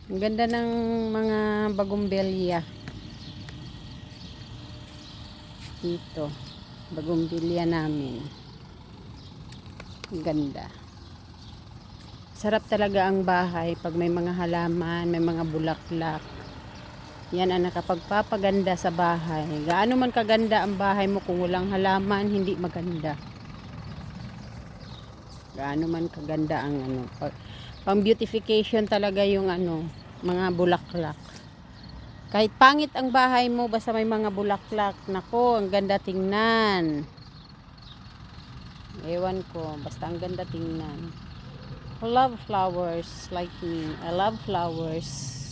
Ang ganda ng mga bagumbilya dito. Bagumbilya namin. Ang ganda. Sarap talaga ang bahay pag may mga halaman, may mga bulaklak. Yan ang nakapagpapaganda sa bahay. Gaano man kaganda ang bahay mo kung walang halaman, hindi maganda. Gaano man kaganda ang pang beautification talaga yung mga bulaklak. Kahit pangit ang bahay mo, basta may mga bulaklak, nako, ang ganda tingnan. Ewan ko, basta ang ganda tingnan. I love flowers like me. I love flowers.